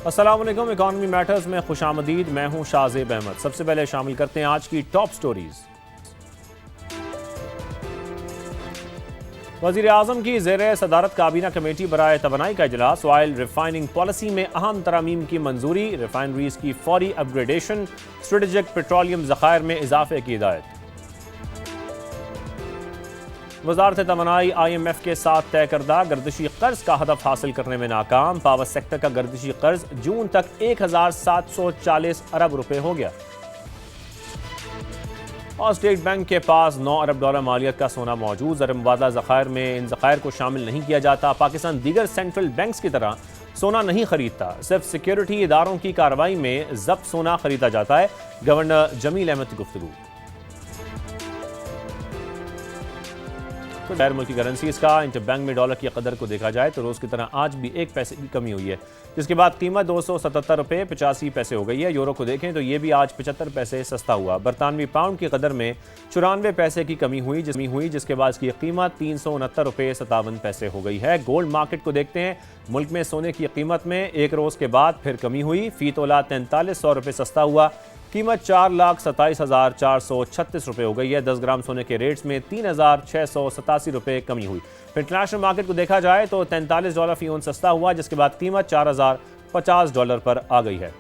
अस्सलाम वालेकुम। Economy matters में खुशामदीद। मैं हूं शाहजेब अहमद। सबसे पहले शामिल करते हैं आज की टॉप स्टोरीज। वज़ीर आज़म की ज़ेर सदारत काबीना कमेटी बराए तवानाई का इजलास। ऑयल रिफाइनिंग पॉलिसी में अहम तरामीम की मंजूरी। रिफाइनरीज की फौरी अपग्रेडेशन। स्ट्रेटेजिक पेट्रोलियम ज़खायर में इजाफे की हिदायत। वजारत तवानाई IMF के साथ तय करदा गर्दिशी कर्ज का हदफ हासिल करने में नाकाम। पावर सेक्टर का गर्दिशी कर्ज जून तक 1740 अरब रुपए हो गया। और स्टेट बैंक के पास 9 अरब डॉलर मालियत का सोना मौजूद। ज़र मुबादला ज़खायर में इन ज़खायर को शामिल नहीं किया जाता। पाकिस्तान दीगर सेंट्रल बैंक्स की तरह सोना नहीं खरीदता, सिर्फ सिक्योरिटी इदारों की कार्रवाई में जब्त सोना खरीदा जाता है। गवर्नर जमील अहमद की गुफ्तगू। गैर मुल्की करेंसीज का इंटरबैंक में डॉलर की कदर को देखा जाए तो रोज की तरह आज भी 1 पैसे की कमी हुई है, जिसके बाद कीमत 277 रुपये 85 पैसे हो गई है। यूरो को देखें तो ये भी आज 75 पैसे सस्ता हुआ। बरतानवी पाउंड की कदर में 94 पैसे की कमी हुई, जिसके बाद इसकी कीमत 369 रुपये 57 पैसे हो गई है। गोल्ड मार्केट को देखते हैं। मुल्क में सोने की कीमत में एक रोज के बाद फिर कमी हुई। फी तोला 4300 रुपये सस्ता हुआ। कीमत 4,27,436 रुपये हो गई है। 10 ग्राम सोने के रेट्स में 3,687 रुपये कमी हुई। इंटरनेशनल मार्केट को देखा जाए तो $43 फी औंस सस्ता हुआ, जिसके बाद कीमत $4,050 पर आ गई है।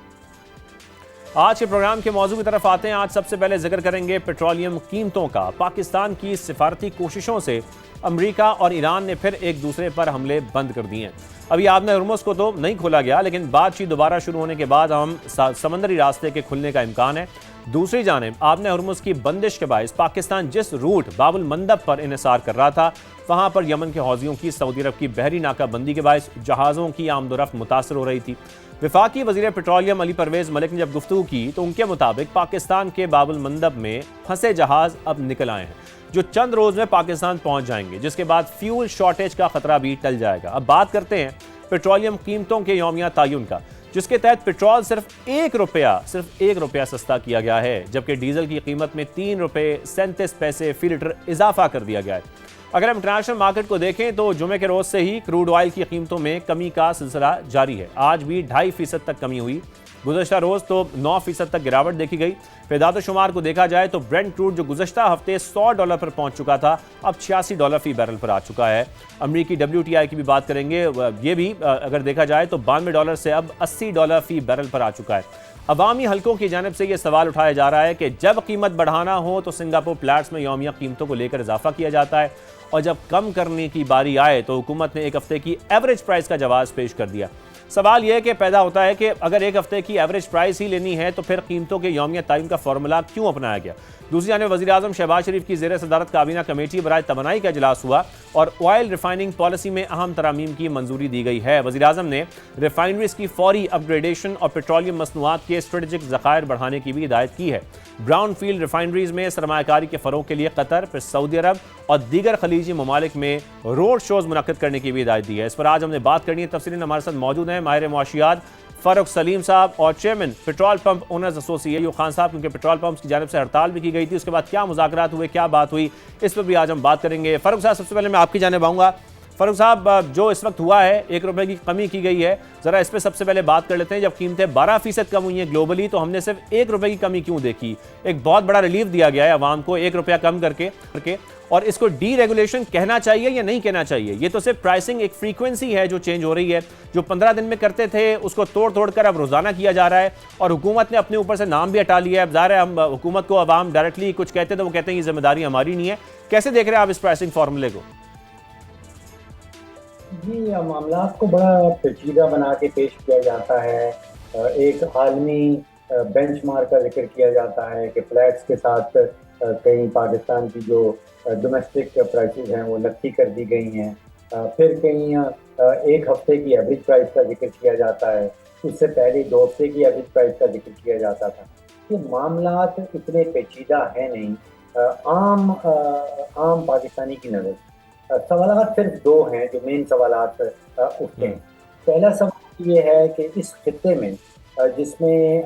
आज के प्रोग्राम के मौजू की तरफ आते हैं। आज सबसे पहले जिक्र करेंगे पेट्रोलियम कीमतों का। पाकिस्तान की सिफारती कोशिशों से अमेरिका और ईरान ने फिर एक दूसरे पर हमले बंद कर दिए हैं। अभी आबने हुर्मुज़ को तो नहीं खोला गया, लेकिन बातचीत दोबारा शुरू होने के बाद हम समंदरी रास्ते के खुलने का इम्कान है। दूसरी जानिब आबने हुर्मुज़ की बंदिश के बायस पाकिस्तान जिस रूट बाबुल मंदब पर इन्हिसार कर रहा था, वहां पर यमन के हौजियों की सऊदी अरब की बहरी नाकाबंदी के बायस जहाज़ों की आमदोरफ्त मुतासर हो रही थी। वफाकी वज़ीर पेट्रोलियम अली परवेज मलिक ने जब गुफ्तगू की तो उनके मुताबिक पाकिस्तान के बाबुल मंदब में फंसे जहाज़ अब निकल आए हैं, जो चंद रोज में पाकिस्तान पहुंच जाएंगे, जिसके बाद फ्यूल शॉर्टेज का खतरा भी टल जाएगा। अब बात करते हैं पेट्रोलियम कीमतों के यौमिया तायुन का, जिसके तहत पेट्रोल सिर्फ एक रुपया सस्ता किया गया है, जबकि डीजल की कीमत में 3 रुपये 37 पैसे फी लीटर इजाफा कर दिया गया है। अगर हम इंटरनेशनल मार्केट को देखें तो जुमे के रोज से ही क्रूड ऑयल की कीमतों में कमी का सिलसिला जारी है। आज भी 2.5% तक कमी हुई। गुज़श्ता रोज तो 9% तक गिरावट देखी गई। फेदाद शुमार को देखा जाए तो ब्रेंट क्रूड जो गुज़श्ता हफ्ते $100 पर पहुंच चुका था, अब $86 फी बैरल पर आ चुका है। अमरीकी WTI की भी बात करेंगे, ये भी अगर देखा जाए तो $92 से अब $80 फी बैरल पर आ चुका है। अवामी हलकों की जानिब से यह सवाल उठाया जा रहा है कि जब कीमत बढ़ाना हो तो सिंगापुर प्लैट्स में यौमिया कीमतों को लेकर इजाफा किया जाता है, और जब कम करने की बारी आए तो हुकूमत ने एक हफ्ते की एवरेज प्राइस का जवाब पेश कर दिया। सवाल यह कि पैदा होता है कि अगर एक हफ्ते की एवरेज प्राइस ही लेनी है तो फिर कीमतों के यौमिया तायन का फार्मूला क्यों अपनाया गया। दूसरी जानिब वज़ीर आज़म शहबाज शरीफ की ज़ेर सदारत काबीना कमेटी बराए तवानाई का इजलास हुआ और ऑयल रिफाइनिंग पॉलिसी में अहम तरामीम की मंजूरी दी गई है। वज़ीर आज़म ने रिफाइनरीज की फौरी अपग्रेडेशन और पेट्रोलियम मसनूआत के स्ट्रेटेजिक ज़खायर बढ़ाने की भी हिदायत की है। ब्राउन फील्ड रिफाइनरीज में सरमायाकारी के फ़रोग के लिए कतर, फिर सऊदी अरब और दीगर खलीजी ममालिक में रोड शोज मुनक्किद करने की भी हिदायत दी है। इस पर आज हमने बात करनी है। तफसीलन हमारे साथ मौजूद हैं माहिर मुआशियात फारूक सलीम साहब और chairman petrol pump owners association Ayub Khan साहब, क्योंकि पेट्रोल पंप की जानिब से हड़ताल भी की गई थी, उसके बाद क्या मुज़ाकरात हुए, क्या बात हुई, इस पर भी आज हम बात करेंगे। फारूक साहब, सबसे पहले मैं आपकी जानिब आऊँगा। फारूक साहब, जो इस वक्त हुआ है, 1 रुपये की कमी की गई है, ज़रा इस पर सबसे पहले बात कर लेते हैं। जब कीमतें 12% कम हुई हैं ग्लोबली, तो हमने सिर्फ 1 रुपये की कमी क्यों देखी? एक बहुत बड़ा रिलीफ दिया गया है अवाम को 1 रुपया कम करके, और इसको डी रेगुलेशन कहना चाहिए या नहीं कहना चाहिए? ये तो सिर्फ प्राइसिंग एक फ्रीक्वेंसी है जो चेंज हो रही है, जो 15 दिन में करते थे उसको तोड़ कर अब रोजाना किया जा रहा है, और हुकूमत ने अपने ऊपर से नाम भी हटा लिया है। अब ज़ाहिर है हम हुकूमत को अवाम डायरेक्टली कुछ कहते तो वो कहते हैं ये जिम्मेदारी हमारी नहीं है। कैसे देख रहे हैं आप इस प्राइसिंग फार्मूले को? जी, मामला को बड़ा पेचीदा बना के पेश किया जाता है। एक आलमी बेंचमार्क का जिक्र किया जाता है कि फ्लैट्स के साथ कहीं पाकिस्तान की जो डोमेस्टिक प्राइसेस हैं वो नक्की कर दी गई हैं। फिर कहीं एक हफ्ते की एवरेज प्राइस का जिक्र किया जाता है, उससे पहले 2 हफ्ते की एवरेज प्राइस का जिक्र किया जाता था। ये मामलात इतने पेचीदा है नहीं। आम पाकिस्तानी की नज़र सवालात सिर्फ 2 हैं जो मेन सवालात उठते हैं। पहला सवाल ये है कि इस खित्ते में जिसमें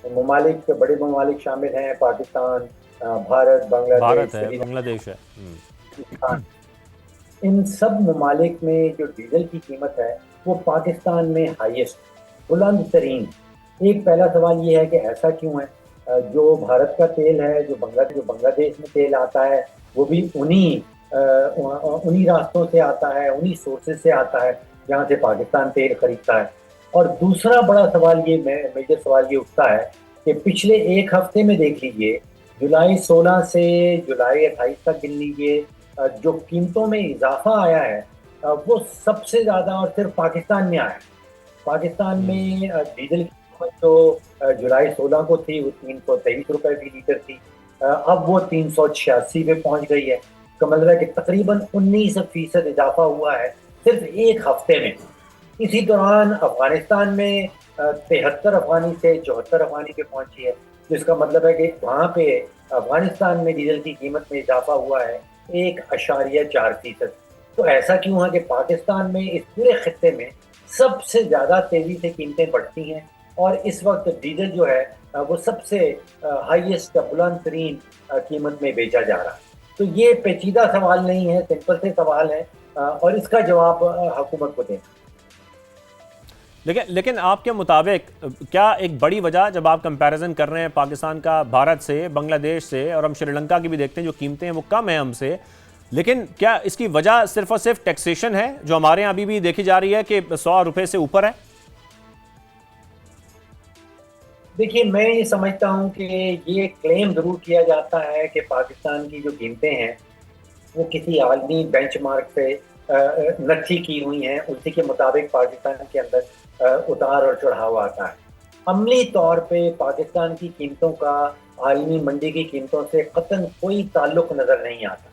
बड़े ममालिक शामिल हैं, पाकिस्तान, भारत, बांग्लादेश है। इन सब ममालिक में जो डीजल की कीमत है वो पाकिस्तान में हाईएस्ट, बुलंद तरीन। एक पहला सवाल ये है कि ऐसा क्यों है? जो भारत का तेल है, जो बांग्लादेश में तेल आता है, वो भी उन्हीं रास्तों से आता है, उन्हीं सोर्सेज से आता है जहाँ से पाकिस्तान तेल खरीदता है। और दूसरा बड़ा सवाल ये मेजर सवाल ये उठता है कि पिछले एक हफ्ते में देख लीजिए, जुलाई 16 से जुलाई 28 तक गिन लीजिए, जो कीमतों में इजाफा आया है वो सबसे ज्यादा और सिर्फ पाकिस्तान में आया है। पाकिस्तान में डीजल की कीमत जो जुलाई 16 को थी वो 323 रुपए फी लीटर थी। अब वो 386 पे पहुंच गई है। इसका मतलब है कि तकरीबन 19% इजाफा हुआ है सिर्फ एक हफ्ते में। इसी दौरान अफगानिस्तान में 73 अफगानी से 74 अफगानी पे पहुंची है, जिसका मतलब है कि वहां पे अफगानिस्तान में डीजल की कीमत में इजाफा हुआ है 1.4%। तो ऐसा क्यों है कि पाकिस्तान में इस पूरे खत्ते में सबसे ज्यादा तेजी से कीमतें बढ़ती हैं और इस वक्त डीजल जो है वो सबसे हाईएस्ट बुलंद तरीन कीमत में बेचा जा रहा है। तो ये पेचीदा सवाल नहीं है, सिंपल से सवाल है और इसका जवाब हुकूमत को देना। लेकिन लेकिन आपके मुताबिक क्या एक बड़ी वजह, जब आप कंपैरिजन कर रहे हैं पाकिस्तान का भारत से, बांग्लादेश से, और हम श्रीलंका की भी देखते हैं जो कीमतें हैं वो कम है हमसे, लेकिन क्या इसकी वजह सिर्फ और सिर्फ टैक्सेशन है जो हमारे यहाँ अभी भी देखी जा रही है कि 100 रुपए से ऊपर है? देखिए, मैं ये समझता हूँ कि ये क्लेम जरूर किया जाता है कि पाकिस्तान की जो कीमतें हैं वो किसी आलमी बेंचमार्क से नक्की की हुई हैं, उसी के मुताबिक पाकिस्तान के अंदर उतार और चढ़ाव आता है। अमली तौर पे पाकिस्तान की कीमतों का आलमी मंडी की कीमतों से कतई कोई ताल्लुक नजर नहीं आता।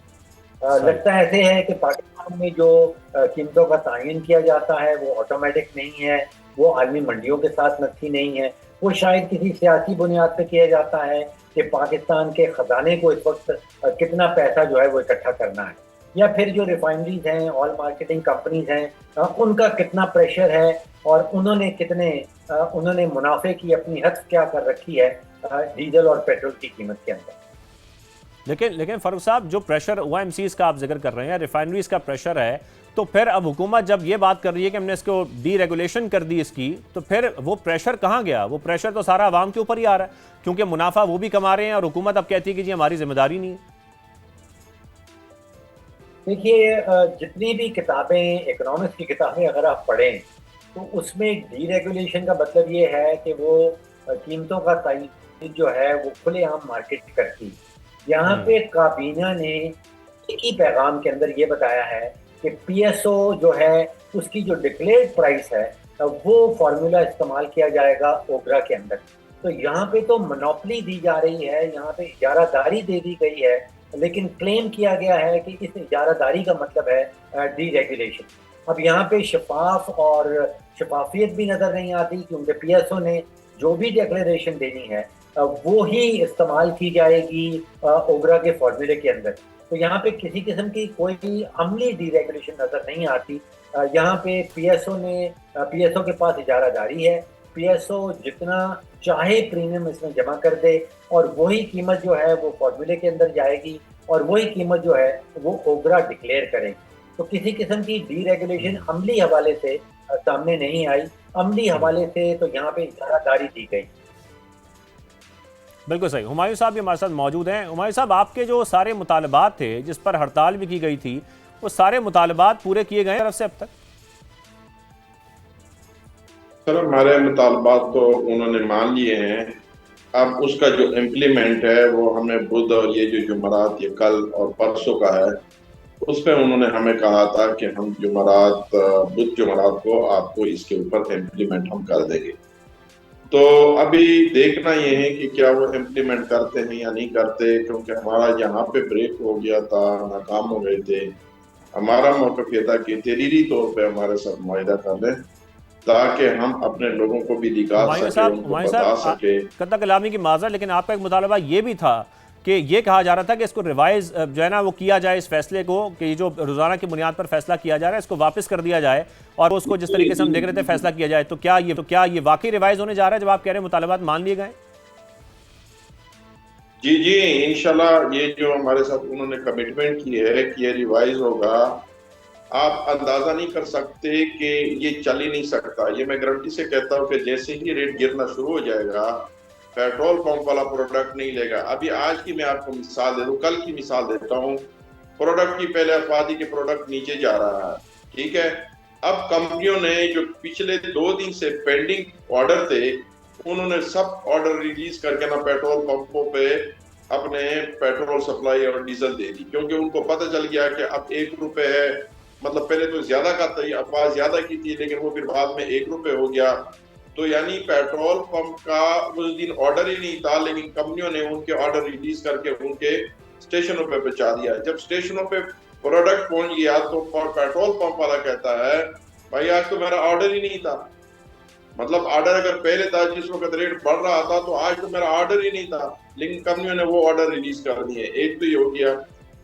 सही। लगता ऐसे है कि पाकिस्तान में जो कीमतों का तयन किया जाता है वो ऑटोमेटिक नहीं है, वो आलमी मंडियों के साथ नक्की नहीं है। वो शायद किसी सियासी बुनियाद पर किया जाता है कि पाकिस्तान के खजाने को इस वक्त कितना पैसा जो है वो इकट्ठा करना है, या फिर जो रिफाइनरीज हैं, ऑयल मार्केटिंग कंपनीज हैं, उनका कितना प्रेशर है और उन्होंने मुनाफे की अपनी हद क्या कर रखी है डीजल और पेट्रोल की कीमत के अंदर। लेकिन लेकिन फारूक साहब, जो प्रेशर ओएमसीज का आप जिक्र कर रहे हैं, रिफाइनरीज का प्रेशर है, तो फिर अब हुकूमत जब ये बात कर रही है कि हमने इसको डी रेगुलेशन कर दी इसकी, तो फिर वो प्रेशर कहाँ गया? वो प्रेशर तो सारा आवाम के ऊपर ही आ रहा है, क्योंकि मुनाफा वो भी कमा रहे हैं और हुकूमत अब कहती है कि जी हमारी जिम्मेदारी नहीं है। देखिए, जितनी भी किताबें, इकोनॉमिक्स की किताबें अगर आप पढ़ें तो उसमें डीरेगुलेशन का मतलब ये है कि वो कीमतों का तयन जो है वो खुलेआम मार्केट करती। यहाँ पे काबीना ने एक ही पैगाम के अंदर ये बताया है कि पीएसओ जो है उसकी जो डिक्लेयर्ड प्राइस है वो फॉर्मूला इस्तेमाल किया जाएगा ओगरा के अंदर। तो यहाँ पे तो मोनोपली दी जा रही है, यहाँ पे इजारादारी दे दी गई है, लेकिन क्लेम किया गया है कि इस इजारादारी का मतलब है डीरेगुलेशन। अब यहाँ पे शफाफ और शफाफियत भी नजर नहीं आती, क्योंकि पीएसओ ने जो भी डिक्लेरेशन देनी है वो ही इस्तेमाल की जाएगी ओगरा के फॉर्मूले के अंदर। तो यहाँ पे किसी किस्म की कोई अमली डीरेगुलेशन नजर नहीं आती। यहाँ पे पीएसओ के पास इजारादारी है, पीएसओ जितना चाहे प्रीमियम इसमें जमा कर दे और वही कीमत जो है वो फॉर्मूले के अंदर जाएगी और वही कीमत जो है वो ओगरा डिक्लेयर करेगी। तो किसी किस्म की डीरेगुलेशन अमली हवाले से सामने नहीं आई। अमली हवाले से तो यहाँ पे इजारादारी दी गई। बिल्कुल सही। हुमायूं साहब भी हमारे साथ मौजूद हैं। हुमायूं साहब, आपके जो सारे मुतालबात थे जिस पर हड़ताल भी की गई थी, वो सारे मुतालबात पूरे किए गए तरफ से अब तक? सर, हमारे मुतालबात तो उन्होंने मान लिए हैं। अब उसका जो इम्प्लीमेंट है वो हमें बुध और ये जो जुमरात, ये कल और परसों का है, उस पर उन्होंने हमें कहा था कि हम बुध जुमरात को आपको इसके ऊपर इम्प्लीमेंट हम कर देंगे। तो अभी देखना ये है कि क्या वो इम्प्लीमेंट करते हैं या नहीं करते, क्योंकि हमारा यहाँ पे ब्रेक हो गया था, नाकाम हो गए थे। हमारा मौक़िफ़ ये था कि तहरीरी तौर पे हमारे साथ मुआहिदा कर लें ताकि हम अपने लोगों को भी दिखा सके, उनको बता सके। कतला कलामी की माजरा, लेकिन आपका एक मुतालबा ये भी था कि ये कहा जा रहा था कि इसको रिवाइज जो है ना वो किया जाए, इस फैसले को, कि जो रोजाना की बुनियाद पर फैसला किया जा रहा है इसको वापस कर दिया जाए और उसको जिस तरीके से हम देख रहे थे फैसला किया जाए। तो क्या ये वाकई रिवाइज होने जा रहा है जब आप कह रहे हैं मुतालबात मान लिए गए? जी जी, इंशाल्लाह ये जो हमारे साथ उन्होंने कमिटमेंट की है कि ये रिवाइज होगा। आप अंदाजा नहीं कर सकते कि ये चल ही नहीं सकता। ये मैं गारंटी से कहता हूँ कि जैसे ही रेट गिरना शुरू हो जाएगा, पेट्रोल पंप वाला प्रोडक्ट नहीं लेगा। अभी आज की मैं आपको मिसाल दे दूं, कल की मिसाल देता हूँ। प्रोडक्ट की पहले अफवादी के प्रोडक्ट नीचे जा रहा है, ठीक है। अब कंपनियों ने जो पिछले 2 दिन से पेंडिंग ऑर्डर थे, उन्होंने सब ऑर्डर रिलीज करके ना पेट्रोल पंपों पे अपने पेट्रोल सप्लाई और डीजल दे दी, क्योंकि उनको पता चल गया कि अब 1 रुपए है। मतलब पहले तो ज्यादा का था, अफवाह ज्यादा की थी, लेकिन वो फिर बाद में 1 रुपए हो गया। तो यानी पेट्रोल पंप का उस दिन ऑर्डर ही नहीं था, लेकिन कंपनियों ने उनके ऑर्डर रिलीज करके उनके स्टेशनों पे पहुंचा दिया। जब स्टेशनों पे प्रोडक्ट पहुंच गया तो पेट्रोल पंप वाला कहता है, भाई आज तो मेरा ऑर्डर ही नहीं था। मतलब ऑर्डर अगर पहले था, जिस वक्त रेट बढ़ रहा था, तो आज तो मेरा ऑर्डर ही नहीं था, लेकिन कंपनियों ने वो ऑर्डर रिलीज कर दिए। एक तो ये हो गया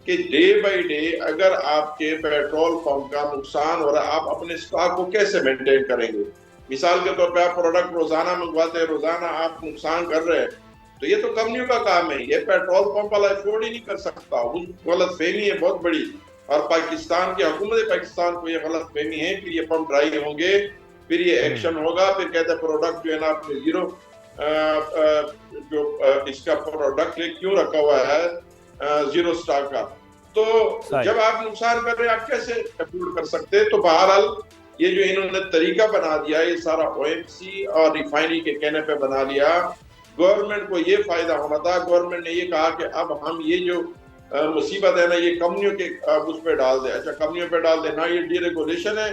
कि डे बाय डे अगर आपके पेट्रोल पंप का नुकसान हो रहा है, आप अपने स्टॉक को कैसे मेंटेन करेंगे? मिसाल के तौर पे आप प्रोडक्ट रोजाना मंगवाते हैं, रोजाना आप नुकसान कर रहे हैं, तो ये तो कंपनियों का काम है, ये पेट्रोल पंप वाला अफोर्ड ही नहीं कर सकता। उस गलत फहमी है बहुत बड़ी, और पाकिस्तान की हुकूमत पाकिस्तान को ये गलत फहमी है कि ये पंप ड्राई होंगे, फिर ये एक्शन होगा, फिर कहते हैं प्रोडक्ट जो है ना आपने जीरो जो इसका प्रोडक्ट क्यों रखा हुआ है जीरो स्टॉक का। तो जब आप नुकसान कर रहे हैं, आप कैसे अफोर्ड कर सकते हैं? तो बहरहाल ये जो इन्होंने तरीका बना दिया, ये सारा ओएमसी और रिफाइनरी के कहने पे बना लिया। गवर्नमेंट को ये फायदा होना था, गवर्नमेंट ने ये कहा कि अब हम ये जो मुसीबत है ना, ये कंपनियों के उस पर डाल दे। अच्छा, कंपनियों पे डाल दे ना, ये डीरेगुलेशन है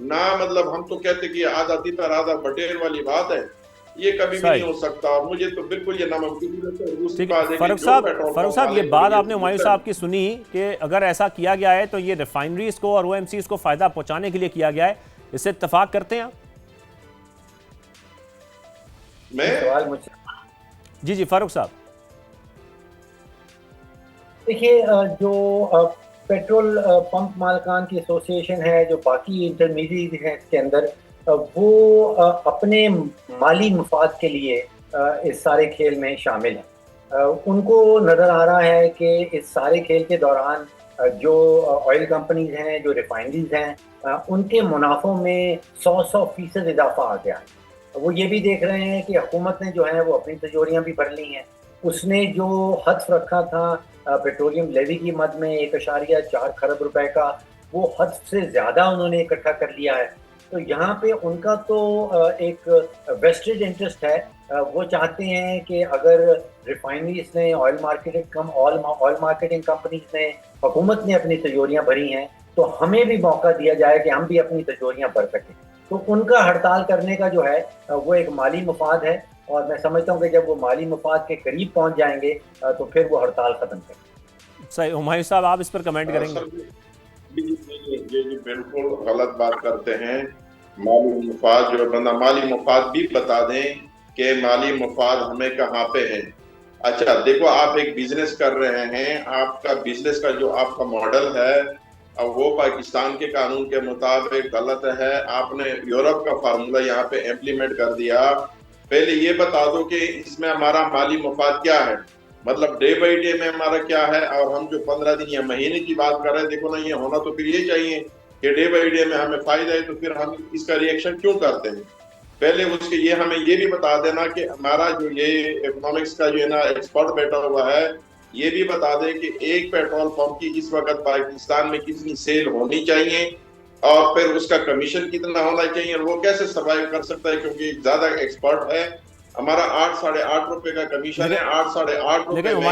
ना, मतलब हम तो कहते कि आधा तितर आधा बटेर वाली बात है, ये कभी भी नहीं हो सकता। मुझे तो बिल्कुल ये नामुमकिन है। फारूक साहब, ये बात आपने हुमायूं साहब की सुनी कि अगर ऐसा किया गया है तो ये रिफाइनरीज को और ओएमसीज को फायदा पहुंचाने के लिए किया गया है, इससे इत्तेफाक करते हैं आप? सवाल मुझसे। जी फारूक साहब। देखिए, जो पेट्रोल पंप मालिकान की एसोसिएशन है, जो बाकी इंटरमीडिएट है इसके अंदर, वो अपने माली मुफाद के लिए इस सारे खेल में शामिल है। उनको नज़र आ रहा है कि इस सारे खेल के दौरान जो ऑयल कंपनीज हैं, जो रिफाइनरीज हैं, उनके मुनाफों में 100% इजाफा आ गया है। वो ये भी देख रहे हैं कि हुकूमत ने जो है वो अपनी तिजोरियाँ भी भर ली हैं। उसने जो हद रखा था पेट्रोलियम लेवी की मद में 1.4 खरब रुपए का, वो हद से ज़्यादा उन्होंने इकट्ठा कर लिया है। तो यहाँ पे उनका तो एक वेस्टेड इंटरेस्ट है। वो चाहते हैं कि अगर रिफाइनरीज ने, ऑयल मार्केटिंग कंपनीज ने, हुकूमत ने अपनी तिजोरियाँ भरी हैं, तो हमें भी मौका दिया जाए कि हम भी अपनी तिजोरियाँ भर सकें। तो उनका हड़ताल करने का जो है वो एक माली मुफाद है, और मैं समझता हूँ कि जब वो माली मुफाद के करीब पहुँच जाएंगे तो फिर वो हड़ताल खत्म करेंगे। सही। हुमायूं साहब, आप इस पर कमेंट करेंगे? जी बिल्कुल गलत बात करते हैं। माली मुफाद जो बंदा, माली मुफाद भी बता दें कि माली मुफाद हमें कहाँ पे है। अच्छा देखो, आप एक बिजनेस कर रहे हैं, आपका बिजनेस का जो आपका मॉडल है, अब वो पाकिस्तान के कानून के मुताबिक गलत है। आपने यूरोप का फार्मूला यहाँ पे इम्प्लीमेंट कर दिया। पहले ये बता दो कि इसमें हमारा माली मुफाद क्या है, मतलब डे बाई डे में हमारा क्या है, और हम जो 15 दिन या महीने की बात कर रहे हैं। देखो ना, ये होना तो फिर ये चाहिए कि डे बाई डे में हमें फायदा है, तो फिर हम इसका रिएक्शन क्यों करते हैं? पहले उसके ये हमें ये भी बता देना कि हमारा जो ये इकोनॉमिक्स का जो है ना एक्सपर्ट बैठा हुआ है, ये भी बता दें कि एक पेट्रोल पंप की इस वक्त पाकिस्तान में कितनी सेल होनी चाहिए, और फिर उसका कमीशन कितना होना चाहिए, और वो कैसे सर्वाइव कर सकता है, क्योंकि ज्यादा एक्सपर्ट है। हमारा 8 साढ़े 8 रुपए का कमीशन है, 8 साढ़े 8 रुपए। लेकिन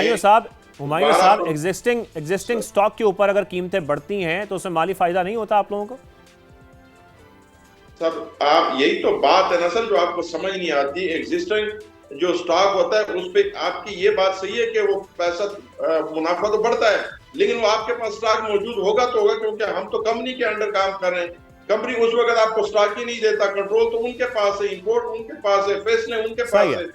हुमायूं साहब, एग्जिस्टिंग स्टॉक के ऊपर अगर कीमतें बढ़ती हैं तो उसमें माली फायदा नहीं होता आप लोगों को? सर, आप यही तो बात है ना सर, जो आपको समझ नहीं आती। एग्जिस्टिंग जो स्टॉक होता है उस पर आपकी ये बात सही है कि वो पैसा मुनाफा तो बढ़ता है, लेकिन वो आपके पास स्टॉक मौजूद होगा तो होगा, क्योंकि हम तो कंपनी के अंडर काम कर रहे हैं। कंपनी उस वक्त आपको स्टॉक ही नहीं देता, कंट्रोल तो उनके पास है, इंपोर्ट उनके पास है, फैसले उनके पास है,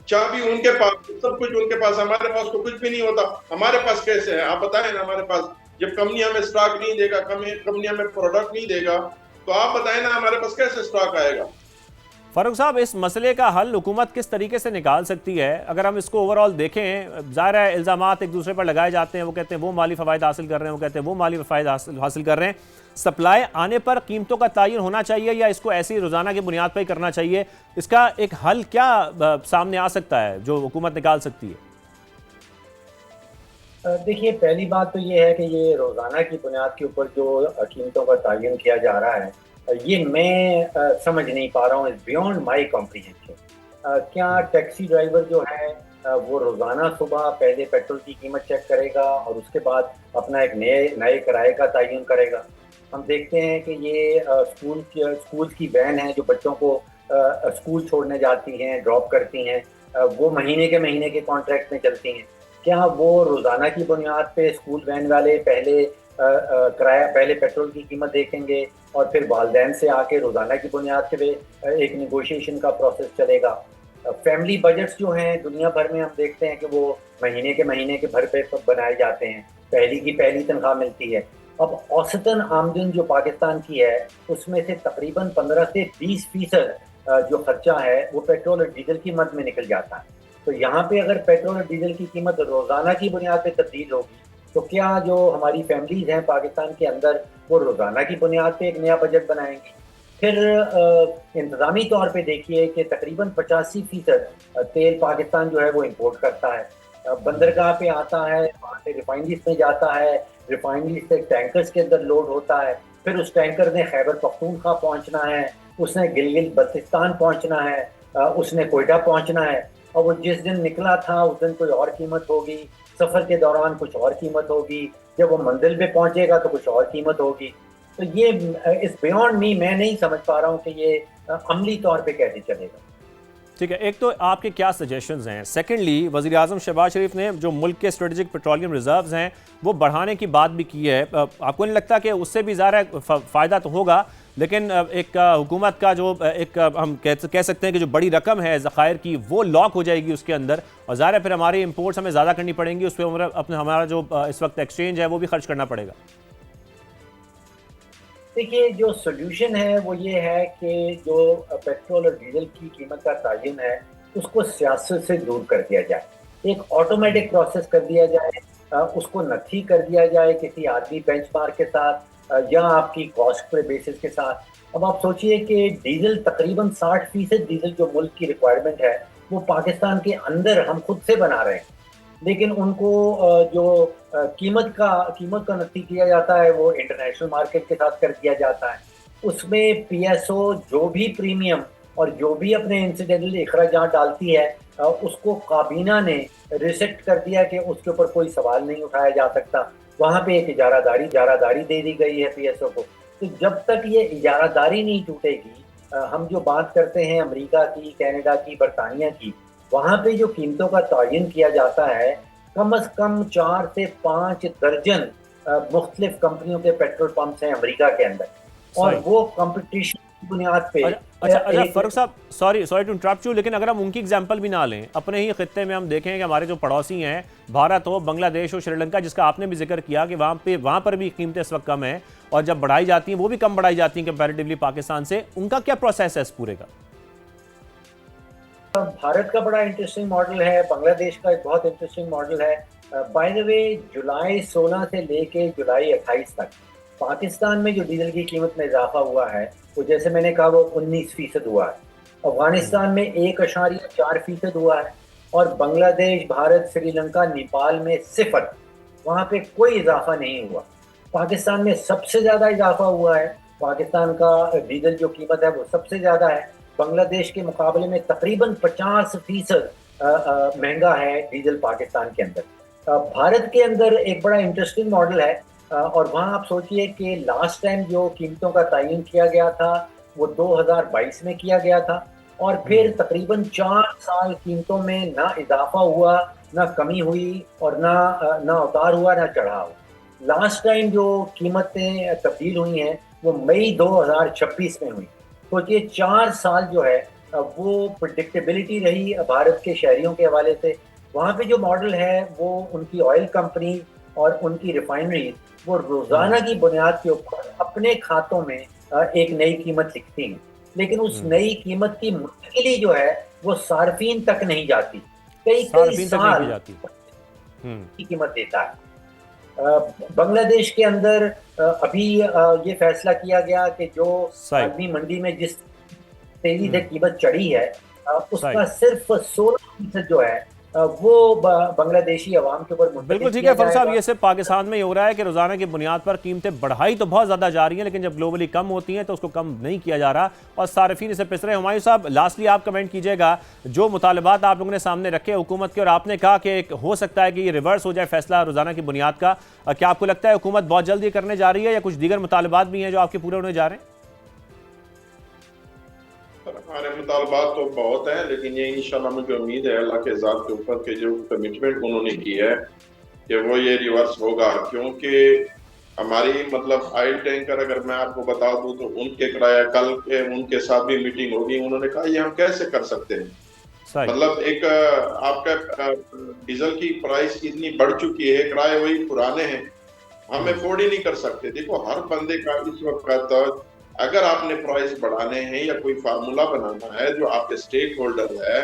चाबी उनके पास, सब कुछ उनके पास। हमारे पास तो कुछ भी नहीं होता। हमारे पास कैसे है आप बताएं ना? हमारे पास जब कंपनी हमें स्टॉक नहीं देगा, कंपनी हमें प्रोडक्ट नहीं देगा, तो आप बताएं ना हमारे पास कैसे स्टॉक आएगा? फारूक साहब, इस मसले का हल हुकूमत किस तरीके से निकाल सकती है? अगर हम इसको ओवरऑल देखें, ज़ाहिर है इल्ज़ामात एक दूसरे पर लगाए जाते हैं, वो कहते हैं वो माली फ़वाइद हासिल कर रहे हैं, वो कहते हैं वो माली फ़वाइद हासिल कर रहे हैं। सप्लाई आने पर कीमतों का तयन होना चाहिए या इसको ऐसी रोज़ाना की बुनियाद पर ही करना चाहिए? इसका एक हल क्या सामने आ सकता है जो हुकूमत निकाल सकती है? देखिए, पहली बात तो ये है कि ये रोज़ाना की बुनियाद के ऊपर जो कीमतों का तयन किया जा रहा है, ये मैं समझ नहीं पा रहा हूँ, इज़ बियॉन्ड माई कॉम्प्रिहेंशन। क्या टैक्सी ड्राइवर जो है वो रोज़ाना सुबह पहले पेट्रोल की कीमत चेक करेगा और उसके बाद अपना एक नए किराए का तयन करेगा? हम देखते हैं कि ये स्कूल की वैन है जो बच्चों को स्कूल छोड़ने जाती हैं, ड्रॉप करती हैं, वो महीने के कॉन्ट्रैक्ट में चलती हैं। क्या वो रोज़ाना की बुनियाद पे स्कूल वैन वाले पहले पेट्रोल की कीमत देखेंगे और फिर वालिदैन से आके रोज़ाना की बुनियाद पे एक नेगोशिएशन का प्रोसेस चलेगा? फैमिली बजट्स जो हैं दुनिया भर में हम देखते हैं कि वो महीने के भर पे बनाए जाते हैं, पहली की पहली तनख्वाह मिलती है। अब औसतन आमदन जो पाकिस्तान की है, उसमें से तकरीबन 15 से 20% जो खर्चा है वो पेट्रोल और डीजल की मद में निकल जाता है। तो यहाँ पे अगर पेट्रोल और डीजल की कीमत रोज़ाना की बुनियाद पे तब्दील होगी, तो क्या जो हमारी फैमिलीज हैं पाकिस्तान के अंदर, वो रोज़ाना की बुनियाद पे एक नया बजट बनाएंगी? फिर इंतज़ामी तौर पे देखिए कि तकरीबन 85% तेल पाकिस्तान जो है वो इंपोर्ट करता है। बंदरगाह पे आता है, वहाँ से रिफाइनरीज में जाता है, रिफाइनरी से टैंकर्स के अंदर लोड होता है, फिर उस टैंकर ने खैबर पख्तूनख्वा पहुँचना है, उसने गिलगित बल्तिस्तान पहुँचना है, उसने कोयटा पहुँचना है। और वो जिस दिन निकला था उस दिन कोई और कीमत होगी, सफ़र के दौरान कुछ और कीमत होगी, जब वो मंजिल पे पहुँचेगा तो कुछ और कीमत होगी। तो ये इस बियॉन्ड मी, मैं नहीं समझ पा रहा हूँ कि ये अमली तौर पे कैसे चलेगा। ठीक है, एक तो आपके क्या सजेशंस हैं? सेकेंडली, वज़ीर आज़म शहबाज शरीफ ने जो मुल्क के स्ट्रेटेजिक पेट्रोलियम रिजर्व्स हैं वो बढ़ाने की बात भी की है। आपको नहीं लगता कि उससे भी ज़्यादा फ़ायदा तो होगा, लेकिन एक हुकूमत का जो एक हम कह सकते हैं कि जो बड़ी रकम है ज़खायर की, वो लॉक हो जाएगी उसके अंदर, और ज़ाहिर है फिर हमारी इंपोर्ट्स हमें ज़्यादा करनी पड़ेंगी, उस पर अपना हमारा जो इस वक्त एक्सचेंज है वो भी खर्च करना पड़ेगा। देखिए, जो सोल्यूशन है वो ये है कि जो पेट्रोल और डीजल की कीमत का तयन है उसको सियासत से दूर कर दिया जाए, एक ऑटोमेटिक प्रोसेस कर दिया जाए, उसको नथी कर दिया जाए किसी आदमी बेंचमार्क के साथ या आपकी कॉस्ट पे बेसिस के साथ। अब आप सोचिए कि डीजल तकरीबन 60% डीजल जो मुल्क की रिक्वायरमेंट है वो पाकिस्तान के अंदर हम खुद से बना रहे हैं, लेकिन उनको जो कीमत का नक्की किया जाता है वो इंटरनेशनल मार्केट के साथ कर दिया जाता है। उसमें पीएसओ जो भी प्रीमियम और जो भी अपने इंसिडेंटल अखराजात डालती है, उसको काबीना ने रिसेक्ट कर दिया कि उसके ऊपर कोई सवाल नहीं उठाया जा सकता। वहाँ पे एक इजारादारी दे दी गई है पीएसओ को। तो जब तक ये इजारादारी नहीं टूटेगी, हम जो बात करते हैं अमेरिका की, कनाडा की, बरतानिया की, वहाँ पे जो कीमतों का तयन किया जाता है, कम से कम 4 से 5 दर्जन मुख्तलिफ कंपनियों के पेट्रोल पंप्स हैं अमेरिका के अंदर, और वो कंपटीशन की बुनियाद पे अच्छा फारूक साहब, सॉरी टू इंटरप्ट यू, लेकिन अगर हम उनकी एग्जांपल भी ना लें, अपने ही खित्ते में हम देखें कि हमारे जो पड़ोसी हैं, भारत हो, बांग्लादेश हो, श्रीलंका, जिसका आपने भी जिक्र किया कि वहाँ पर भी कीमतें इस वक्त कम हैं, और जब बढ़ाई जाती हैं वो भी कम बढ़ाई जाती हैं कंपैरेटिवली पाकिस्तान से। उनका क्या प्रोसेस है इस पूरे का? भारत का बड़ा इंटरेस्टिंग मॉडल है, बांग्लादेश का एक बहुत इंटरेस्टिंग मॉडल है। बाय द वे, जुलाई 16 से लेके जुलाई 28 तक पाकिस्तान में जो डीजल की कीमत में इजाफा हुआ है वो, जैसे मैंने कहा, वो 19% हुआ है। अफगानिस्तान में 1.4% हुआ है, और बांग्लादेश, भारत, श्रीलंका, नेपाल में 0, वहाँ पे कोई इजाफा नहीं हुआ। पाकिस्तान में सबसे ज़्यादा इजाफा हुआ है, पाकिस्तान का डीजल जो कीमत है वो सबसे ज़्यादा है, बांग्लादेश के मुकाबले में तकरीबन 50% महंगा है डीजल पाकिस्तान के अंदर। भारत के अंदर एक बड़ा इंटरेस्टिंग मॉडल है, और वहाँ आप सोचिए कि लास्ट टाइम जो कीमतों का तयन किया गया था वो 2022 में किया गया था, और फिर तकरीबन 4 साल कीमतों में ना इजाफा हुआ, ना कमी हुई, और ना उतार हुआ, ना चढ़ाव। लास्ट टाइम जो कीमतें तब्दील हुई हैं वो मई 2026 में हुई। सोचिए 4 साल जो है वो प्रेडिक्टेबिलिटी रही भारत के शहरियों के हवाले से। वहाँ पे जो मॉडल है वो उनकी ऑयल कंपनी और उनकी रिफाइनरी वो रोजाना की बुनियाद के ऊपर अपने खातों में एक नई कीमत लिखती हैं। लेकिन उस नई कीमत की मुंतकिली जो है वो सार्फिन तक नहीं जाती, कई कई सार्फिन तक नहीं की साल जाती। हम्म। की कीमत देता है। बांग्लादेश के अंदर अभी ये फैसला किया गया कि जो सही। आलमी मंडी में जिस तेजी से हम्म। कीमत चढ़ी है सही। उसका सिर्फ 16% जो है वो बांग्लादेशी अवाम के ऊपर मुंतकिल बिल्कुल ठीक किया है फारूक साहब, जाएगा। ये सिर्फ पाकिस्तान में ही हो रहा है कि रोजाना की बुनियाद पर कीमतें बढ़ाई तो बहुत ज़्यादा जा रही हैं, लेकिन जब ग्लोबली कम होती हैं तो उसको कम नहीं किया जा रहा और सार्फिन इसे पिस रहे हैं। हुमायूं साहब, लास्टली आप कमेंट कीजिएगा, जो मुतालबात आप लोगों ने सामने रखे हुकूमत के और आपने कहा कि एक हो सकता है कि ये रिवर्स हो जाए फैसला रोजाना की बुनियाद का, क्या आपको लगता है हुकूमत बहुत जल्द ये करने जा रही है या कुछ दीगर मुतालबात भी हैं जो आपके पूरे होने जा रहे हैं? हमारे मुतालबात तो बहुत है, लेकिन ये इंशाल्लाह मुझे उम्मीद है अल्लाह के ज़ात के ऊपर के जो कमिटमेंट उन्होंने की है कि वो ये रिवर्स होगा। क्योंकि हमारी मतलब ऑयल टैंकर, अगर मैं आपको बता दूं तो उनके किराया कल के उनके साथ भी मीटिंग होगी, उन्होंने कहा ये हम कैसे कर सकते हैं। सही। मतलब एक आपका डीजल की प्राइस इतनी बढ़ चुकी है, किराए वही पुराने हैं, हम अफोर्ड ही नहीं कर सकते। देखो हर बंदे का इस वक्त अगर आपने प्राइस बढ़ाने हैं या कोई फार्मूला बनाना है, जो आपके स्टेक होल्डर है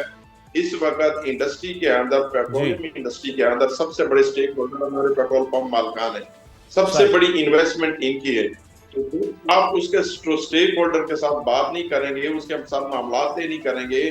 इस वक्त इंडस्ट्री के अंदर, जी। पेट्रोलियम इंडस्ट्री के अंदर सबसे बड़े स्टेक होल्डर हमारे पेट्रोल पंप मालिकान है, सबसे सही। बड़ी इन्वेस्टमेंट इनकी है। तो आप उसके स्टेक होल्डर के साथ बात नहीं करेंगे, उसके साथ मामला नहीं करेंगे,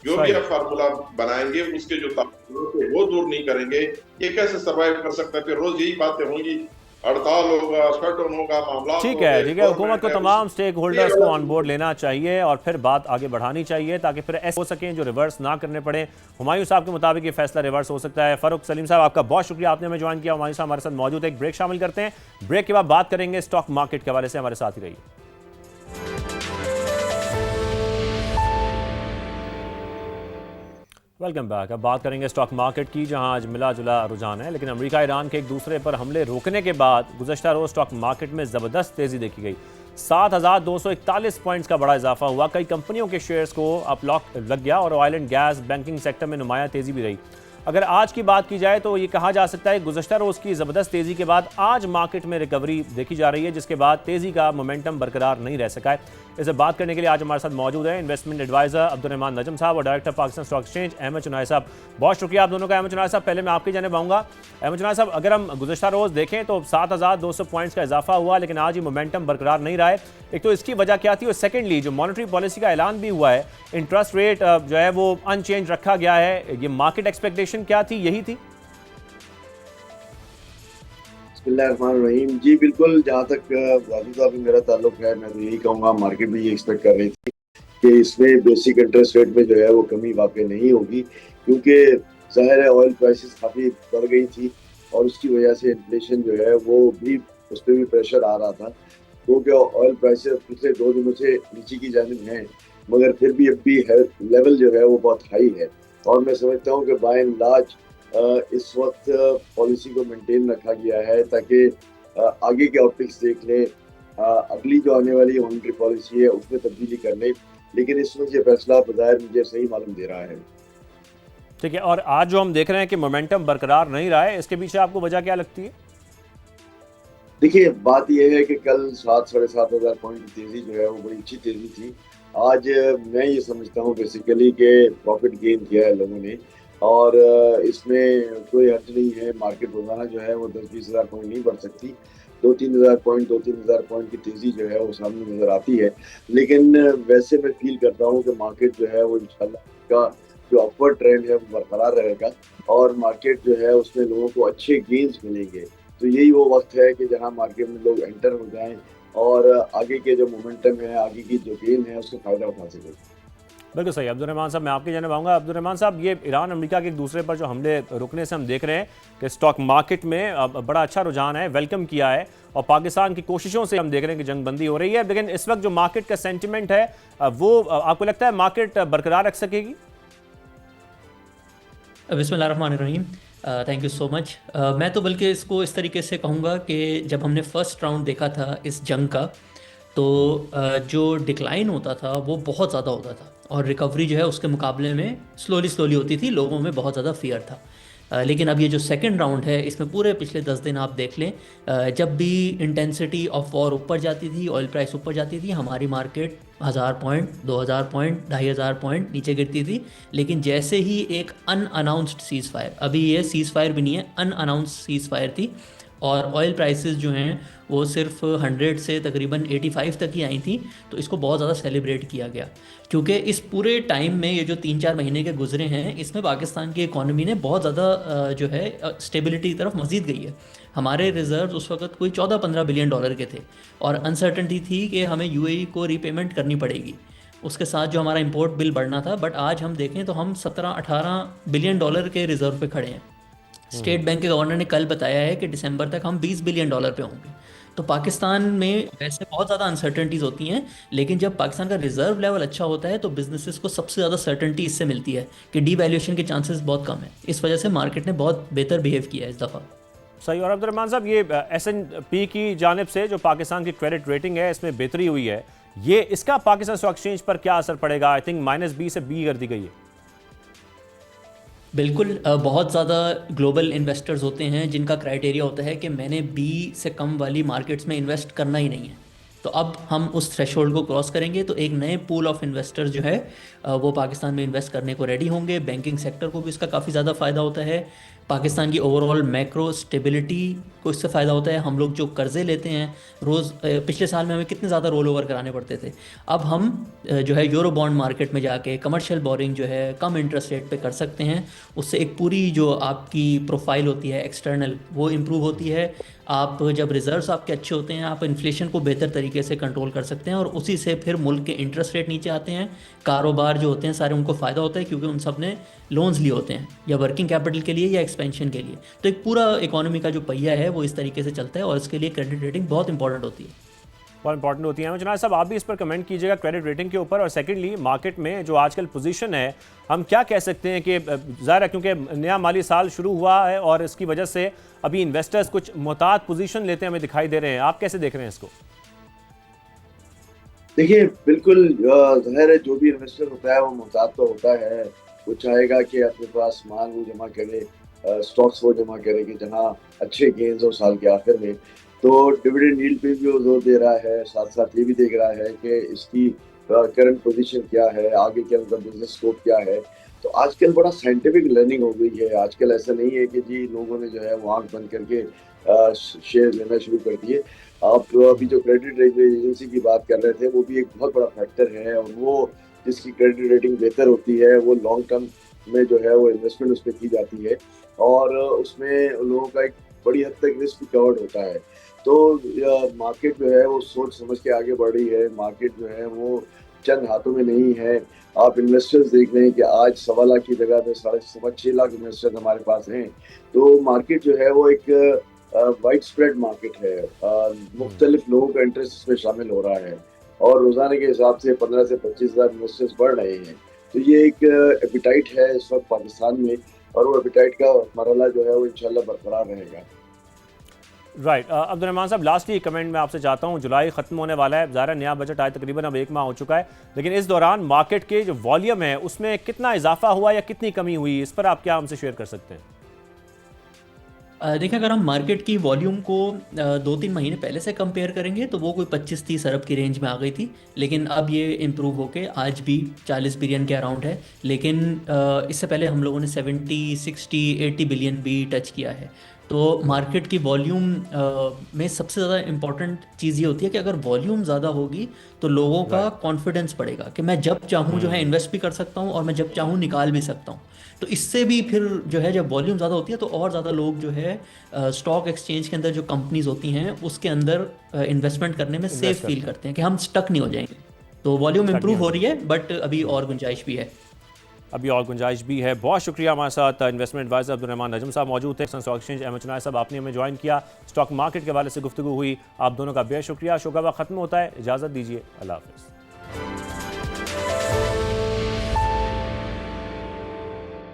जो भी सही। आप फार्मूला बनाएंगे उसके जो वो दूर नहीं करेंगे, ये कैसे सर्वाइव कर सकता है? फिर रोज यही बातें होंगी, हड़ताल होगा, शटडाउन होगा, मामला ठीक होंगे, है, हुकूमत गवर्नमेंट को है तमाम स्टेक होल्डर्स को ऑन बोर्ड उसकी लेना चाहिए और फिर बात आगे बढ़ानी चाहिए ताकि फिर ऐसे हो सकें जो रिवर्स ना करने पड़े। हुमायूं साहब के मुताबिक ये फैसला रिवर्स हो सकता है। फारूक सलीम साहब, आपका बहुत शुक्रिया, आपने हमें ज्वाइन किया। हुमायूं साहब हमारे साथ मौजूद है, एक ब्रेक शामिल करते हैं, ब्रेक के बाद बात करेंगे स्टॉक मार्केट के हवाले से, हमारे साथ ही रहिए। Welcome back. अब बात करेंगे स्टॉक मार्केट की, जहां आज मिला जुला रुझान है, लेकिन अमेरिका ईरान के एक दूसरे पर हमले रोकने के बाद गुज़श्ता रोज स्टॉक मार्केट में ज़बरदस्त तेज़ी देखी गई। 7,241 पॉइंट्स का बड़ा इजाफा हुआ। कई कंपनियों के शेयर्स को अपलॉक लग गया और oil and gas, banking sector में नुमाया तेज़ी भी रही। अगर आज की बात की जाए तो ये कहा जा सकता है गुज़श्ता रोज़ की ज़बरदस्त तेज़ी के बाद आज मार्केट में रिकवरी देखी जा रही है, जिसके बाद तेज़ी का मोमेंटम बरकरार नहीं रह सका है। इसे बात करने के लिए आज हमारे साथ मौजूद है इन्वेस्टमेंट एडवाइजर अब्दुर्रहमान नजम साहब और director Pakistan stock exchange Ahmed Chinoy साहब। बहुत शुक्रिया आप दोनों का। अहमद चुनाई साहब, पहले मैं आपकी जानिब आऊँगा। अहमद चुनाई साहब, अगर हम गुज़श्ता रोज़ देखें तो 7,200 पॉइंट्स का इजाफा हुआ, लेकिन आज ये मोमेंटम बरकरार नहीं रहा है। एक तो इसकी वजह क्या थी और सेकेंडली जो मॉनेटरी पॉलिसी का ऐलान भी हुआ है, इंटरेस्ट रेट जो है वो अनचेंज रखा गया है, ये मार्केट एक्सपेक्टेशन क्या थी, यही थी? बिस्मिल्लाहिर्रहमानिर्रहीम। जी बिल्कुल, जहाँ तक राजू साहब में मेरा ताल्लुक है, मैं तो यही कहूँगा मार्केट भी ये एक्सपेक्ट कर रही थी कि इसमें बेसिक इंटरेस्ट रेट में जो है वो कमी वाकई नहीं होगी, क्योंकि ज़ाहिर है ऑयल प्राइसेस काफ़ी बढ़ गई थी और उसकी वजह से इन्फ्लेशन जो है वो भी, उस पर भी प्रेशर आ रहा था। क्योंकि ऑयल प्राइसेस पिछले 2 दिनों से नीचे की जानिब हैं, मगर फिर भी अब भी लेवल जो है वो बहुत हाई है और मैं समझता हूँ कि बाय एंड लार्ज इस वक्त पॉलिसी को मेंटेन रखा गया है ताकि आगे के ऑप्टिक्स देख लें, अगली जो आने वाली मॉनेटरी पॉलिसी है उसमें तब्दीली कर लें, लेकिन इस वक्त ये फैसला बज़ाहिर मुझे सही मालूम दे रहा है। ठीक है, और आज जो हम देख रहे हैं कि मोमेंटम बरकरार नहीं रहा है, इसके पीछे आपको वजह क्या लगती है? देखिए, बात यह है कि कल 7-7,500 पॉइंट की तेजी जो है वो बड़ी अच्छी तेजी थी। आज मैं ये समझता हूँ बेसिकली कि प्रॉफिट गेन किया है लोगों ने और इसमें कोई हर्ज नहीं है। मार्केट रोजाना जो है वो 10-20 हज़ार पॉइंट नहीं बढ़ सकती, 2-3 हज़ार पॉइंट की तेजी जो है वो सामने नजर आती है। लेकिन वैसे मैं फील करता हूँ कि मार्केट जो है वो इंशाल्लाह का जो अपवर्ड ट्रेंड है वो बरकरार रहेगा और मार्केट जो है उसमें लोगों को अच्छे गेन्स मिलेंगे। तो यही वो वक्त है कि जहां मार्केट में लोग एंटर हो जाएं और आगे के जो मोमेंटम है, आगे की जो गेन है, उसका फायदा उठा सकें। बिल्कुल सही। अब्दुर्रहमान साहब, मैं आपके जाने आऊँगा। अब्दुर्रहमान साहब, ये ईरान अमेरिका के एक दूसरे पर जो हमले रुकने से हम देख रहे हैं कि स्टॉक मार्केट में अब बड़ा अच्छा रुझान है, वेलकम किया है और पाकिस्तान की कोशिशों से हम देख रहे हैं कि जंगबंदी हो रही है, लेकिन इस वक्त जो मार्केट का सेंटिमेंट है वो आपको लगता है मार्केट बरकरार रख सकेगी? बिस्मिल्लाहिर्रहमानिर्रहीम। Thank you so much. मैं तो बल्कि इसको इस तरीके से कहूँगा कि जब हमने फर्स्ट राउंड देखा था इस जंग का, तो जो डिक्लाइन होता था वो बहुत ज़्यादा होता था और रिकवरी जो है उसके मुकाबले में स्लोली स्लोली होती थी, लोगों में बहुत ज़्यादा फियर था। लेकिन अब ये जो सेकंड राउंड है इसमें पूरे पिछले 10 दिन आप देख लें, जब भी इंटेंसिटी ऑफ वॉर ऊपर जाती थी, ऑयल प्राइस ऊपर जाती थी, हमारी मार्केट 1000 पॉइंट, 2000 पॉइंट, 2500 पॉइंट नीचे गिरती थी। लेकिन जैसे ही एक अनअनाउंस्ड सीज़ फायर, अभी ये सीज़ फायर भी नहीं है, अनअनाउंस्ड सीज़ फायर थी, और ऑयल प्राइसेस जो हैं वो सिर्फ 100 से तकरीबन 85 तक ही आई थी, तो इसको बहुत ज़्यादा सेलिब्रेट किया गया। क्योंकि इस पूरे टाइम में ये जो 3-4 महीने के गुजरे हैं, इसमें पाकिस्तान की इकॉनमी ने बहुत ज़्यादा जो है स्टेबिलिटी की तरफ मज़ीद गई है। हमारे रिजर्व उस वक्त कोई 14-15 बिलियन डॉलर के थे, और अनसर्टनटी थी कि हमें यूएई को रीपेमेंट करनी पड़ेगी, उसके साथ जो हमारा इंपोर्ट बिल बढ़ना था। बट आज हम देखें तो हम 17-18 बिलियन डॉलर के रिजर्व पे खड़े हैं। स्टेट बैंक के गवर्नर ने कल बताया है कि दिसंबर तक हम 20 बिलियन डॉलर पे होंगे। तो पाकिस्तान में वैसे बहुत ज़्यादा अनसर्टनटीज़ होती हैं, लेकिन जब पाकिस्तान का रिजर्व लेवल अच्छा होता है तो बिजनेसेस को सबसे ज़्यादा सर्टनटी इससे मिलती है कि डीवैल्यूएशन के चांसेस बहुत कम है। इस वजह से मार्केट ने बहुत बेहतर बिहेव किया है इस दफ़ा। सही। और अब्दुर्रहमान साहब, ये S&P की जानिब से जो पाकिस्तान की क्रेडिट रेटिंग है इसमें बेहतरी हुई है, ये इसका पाकिस्तान स्टॉक एक्सचेंज पर क्या असर पड़ेगा? आई थिंक -B से B कर दी गई है। बिल्कुल, बहुत ज़्यादा ग्लोबल इन्वेस्टर्स होते हैं जिनका क्राइटेरिया होता है कि मैंने बी से कम वाली मार्केट्स में इन्वेस्ट करना ही नहीं है। तो अब हम उस थ्रेशोल्ड को क्रॉस करेंगे तो एक नए पूल ऑफ इन्वेस्टर्स जो है वो पाकिस्तान में इन्वेस्ट करने को रेडी होंगे। बैंकिंग सेक्टर को भी इसका काफ़ी ज़्यादा फ़ायदा होता है, पाकिस्तान की ओवरऑल मैक्रो स्टेबिलिटी को इससे फ़ायदा होता है। हम लोग जो कर्ज़े लेते हैं रोज़, पिछले साल में हमें कितने ज़्यादा रोल ओवर कराने पड़ते थे, अब हम जो है यूरो बॉन्ड मार्केट में जाके कमर्शियल बोरिंग जो है कम इंटरेस्ट रेट पे कर सकते हैं। उससे एक पूरी जो आपकी प्रोफाइल होती है एक्सटर्नल, वो इम्प्रूव होती है। आप जब रिजर्व्स आपके अच्छे होते हैं, आप इन्फ्लेशन को बेहतर तरीके से कंट्रोल कर सकते हैं, और उसी से फिर मुल्क के इंटरेस्ट रेट नीचे आते हैं। कारोबार जो होते हैं सारे, उनको फ़ायदा होता है क्योंकि उन सब ने लोन्स लिए होते हैं, या वर्किंग कैपिटल के लिए या एक्सपेंशन के लिए। तो एक पूरा इकोनॉमी का जो पहिया है वो इस तरीके से चलता है, और इसके लिए क्रेडिट रेटिंग बहुत इंपॉर्टेंट होती है। बहुत इंपॉर्टेंट होती है। जुनायद साहब, आप भी इस पर कमेंट कीजिएगा क्रेडिट रेटिंग के ऊपर। और सेकेंडली, मार्केट में जो आजकल पोजीशन है, हम क्या कह सकते हैं कि ज़ाहिर है क्योंकि नया माली साल शुरू हुआ है और इसकी वजह से अभी इन्वेस्टर्स कुछ मुहतात पोजीशन लेते हमें दिखाई दे रहे हैं। आप कैसे देख रहे हैं इसको? देखिए, बिल्कुल जाहिर है, जो भी इन्वेस्टर होता है वो मुहतात तो होता है। वो चाहेगा कि अपने पास माल वो जमा करे, स्टॉक्स वो जमा करे कि जहाँ अच्छे गेन्स हो साल के आखिर में। तो डिविडेंड यील्ड पे भी वो जोर दे रहा है, साथ साथ ये भी देख रहा है कि इसकी करंट पोजीशन क्या है, आगे के अंदर बिजनेस स्कोप क्या है। तो आजकल बड़ा साइंटिफिक लर्निंग हो गई है। आजकल ऐसा नहीं है कि जी लोगों ने जो है वो आंख बंद करके शेयर लेना शुरू कर दिए। आप अभी जो क्रेडिट रेटिंग एजेंसी की बात कर रहे थे, वो भी एक बहुत बड़ा फैक्टर है, और वो जिसकी क्रेडिट रेटिंग बेहतर होती है वो लॉन्ग टर्म में जो है वो इन्वेस्टमेंट उस पर की जाती है, और उसमें लोगों का एक बड़ी हद तक रिस्क भी कवर्ड होता है। तो मार्केट जो है वो सोच समझ के आगे बढ़ रही है। मार्केट जो है वो चंद हाथों में नहीं है। आप इन्वेस्टर्स देख रहे हैं कि आज 1.25 लाख की जगह पे 6.5 लाख इन्वेस्टर्स हमारे पास हैं। तो मार्केट जो है वो एक वाइड स्प्रेड मार्केट है। मुख्तलिफ लोगों का इंटरेस्ट इसमें शामिल हो रहा है, और रोजाना के हिसाब से 15 से 25 हज़ार इन्वेस्टर्स बढ़ रहे हैं। तो ये एक एपिटाइट है इस वक्त पाकिस्तान में, और वो एपिटाइट का मरहला जो है वो इंशाल्लाह बरकरार रहेगा। राइट। अब्दुर्रहमान साहब, लास्टली कमेंट मैं आपसे चाहता हूँ, जुलाई ख़त्म होने वाला है, ज़ाहिर नया बजट आए तकरीबन अब 1 माह हो चुका है, लेकिन इस दौरान मार्केट के जो वॉल्यूम है उसमें कितना इजाफा हुआ या कितनी कमी हुई, इस पर आप क्या हमसे शेयर कर सकते हैं? देखिए, अगर हम मार्केट की वॉल्यूम को 2-3 महीने पहले से कंपेयर करेंगे तो वो कोई 25-30 अरब की रेंज में आ गई थी, लेकिन अब ये इम्प्रूव होके आज भी 40 बिलियन के अराउंड है। लेकिन इससे पहले हम लोगों ने 70, 60, 80 बिलियन भी टच किया है। तो मार्केट की वॉल्यूम में सबसे ज़्यादा इम्पॉर्टेंट चीज़ ये होती है कि अगर वॉल्यूम ज़्यादा होगी तो लोगों का कॉन्फिडेंस बढ़ेगा कि मैं जब चाहूँ जो है इन्वेस्ट भी कर सकता हूँ, और मैं जब चाहूँ निकाल भी सकता हूँ। तो इससे भी फिर जो है जब वॉल्यूम ज़्यादा होती है तो और ज़्यादा लोग जो है स्टॉक एक्सचेंज के अंदर जो कंपनीज होती हैं उसके अंदर इन्वेस्टमेंट करने में सेफ फील करते हैं कि हम स्टक नहीं हो जाएंगे। तो वॉल्यूम इंप्रूव हो रही है, बट अभी और गुंजाइश भी है। अभी और गुंजाइश भी है। बहुत शुक्रिया। हमारे साथ इन्वेस्टमेंट एडवाइजर अब्दुर्रहमान नजम साहब मौजूद थे। स्टॉक एक्सचेंज अहमद चुनाय साहब, आपने हमें ज्वाइन किया, स्टॉक मार्केट के हवाले से गुफ्तगू हुई। आप दोनों का बेहद शुक्रिया। शो का वक्त खत्म होता है, इजाज़त दीजिए, अल्लाह हाफ़िज़।